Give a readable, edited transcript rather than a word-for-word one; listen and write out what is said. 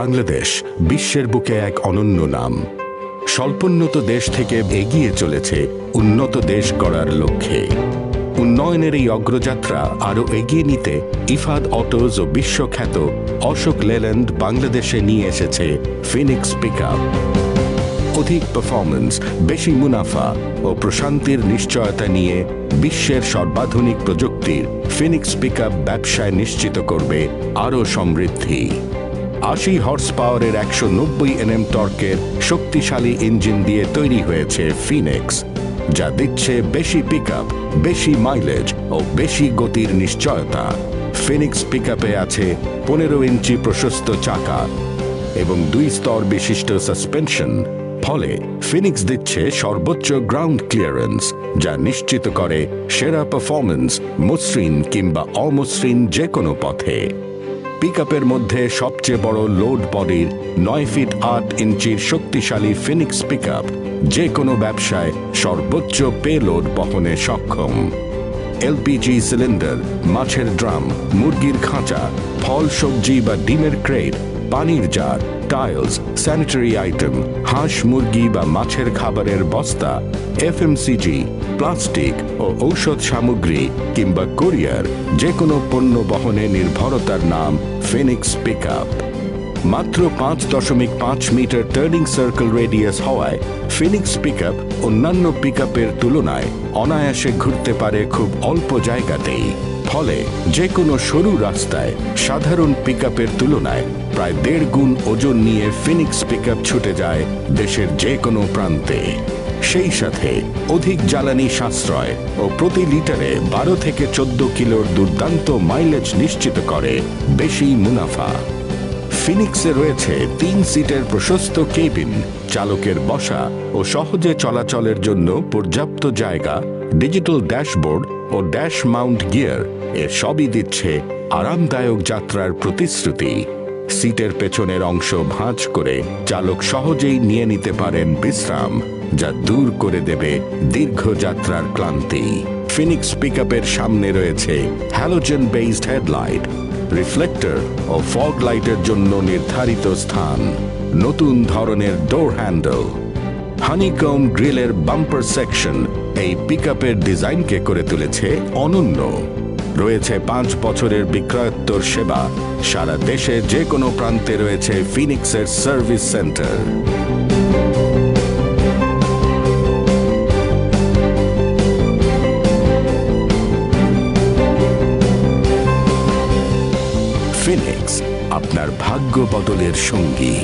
বাংলাদেশ বিশ্বের বুকে এক অনন্য নাম। স্বল্পোন্নত দেশ থেকে এগিয়ে চলেছে উন্নত দেশ গড়ার লক্ষ্যে। উন্নয়নের এই অগ্রযাত্রা আরও এগিয়ে নিতে ইফাদ অটোজ ও বিশ্বখ্যাত অশোক লেল্যান্ড বাংলাদেশে নিয়ে এসেছে ফিনিক্স পিকআপ। অধিক পারফরম্যান্স, বেশি মুনাফা ও প্রশান্তির নিশ্চয়তা নিয়ে বিশ্বের সর্বাধুনিক প্রযুক্তির ফিনিক্স পিকআপ ব্যবসায় নিশ্চিত করবে আরও সমৃদ্ধি। ৮০ হর্স পাওয়ারের ১৯০ NM টর্কের শক্তিশালী ইঞ্জিন দিয়ে তৈরি হয়েছে ফিনিক্স, যা দিচ্ছে বেশি পিকআপ, বেশি মাইলেজ ও বেশি গতির নিশ্চয়তা। ফিনিক্স পিকআপে আছে ১৫ ইঞ্চি প্রশস্ত চাকা এবং ২ স্তর বিশিষ্ট সাসপেনশন, ফলে ফিনিক্স দিচ্ছে সর্বোচ্চ গ্রাউন্ড ক্লিয়ারেন্স, যা নিশ্চিত করে সেরা পারফরম্যান্স মসৃণ কিংবা অমসৃণ যে কোনো পথে। পিকআপের মধ্যে সবচেয়ে বড় লোড বডির ৯ ফিট ৮ ইঞ্চির শক্তিশালী ফিনিক্স পিকআপ যে কোনো ব্যবসায় সর্বোচ্চ পেলোড বহনে সক্ষম। এলপিজি সিলিন্ডার, মাছের ড্রাম, মুরগির খাঁচা, ফল সবজি বা ডিমের ক্রেট, পানির জার, টাইলস, স্যানিটারি আইটেম, হাঁস মুরগি বা মাছের খাবারের বস্তা, এফএমসিজি, প্লাস্টিক ও ঔষধ সামগ্রী কিংবা কোরিয়ার যে কোনো পণ্য বহনে নির্ভরতার নাম ফিনিক্স পিকআপ। মাত্র ৫.৫ মিটার টার্নিং সার্কেল রেডিয়াস হওয়ায় ফিনিক্স পিকআপ অন্যান্য পিকআপের তুলনায় অনায়াসে ঘুরতে পারে খুব অল্প জায়গাতেই। ফলে যে কোনো সরু রাস্তায় সাধারণ পিকআপের তুলনায় প্রায় ১.৫ গুণ ওজন নিয়ে ফিনিক্স পিকআপ ছুটে যায় দেশের যে কোনো প্রান্তে। সেই সাথে অধিক জ্বালানি সাশ্রয় ও প্রতি লিটারে ১২ থেকে ১৪ কিলোর দুর্দান্ত মাইলেজ নিশ্চিত করে বেশি মুনাফা। ফিনিক্সে রয়েছে ৩ সিটের প্রশস্ত কেবিন, চালকের বসা ও সহজে চলাচলের জন্য পর্যাপ্ত জায়গা, ডিজিটাল ড্যাশবোর্ড ও ড্যাশ মাউন্ট গিয়ার, এ সবই দিচ্ছে আরামদায়ক যাত্রার প্রতিশ্রুতি। সিটের পেছনের অংশ ভাঁজ করে চালক সহজেই নিয়ে নিতে পারেন বিশ্রাম, যা দূর করে দেবে দীর্ঘ যাত্রার ক্লান্তি। ফিনিক্স পিকআপের সামনে রয়েছে হ্যালোজেন বেসড হেডলাইট, রিফ্লেক্টর ও ফগ লাইটের জন্য নির্ধারিত স্থান, নতুন ধরনের ডোর হ্যান্ডেল, হানিকম গ্রিলের বাম্পার সেকশন এই পিকআপের ডিজাইনকে করে তুলেছে অনন্য। রয়েছে ৫ বছরের বিক্রয়োত্তর সেবা। সারা দেশে যে কোনো প্রান্তে রয়েছে ফিনিক্সের সার্ভিস সেন্টার। ফিনিক্স, আপনার ভাগ্য বদলের সঙ্গী।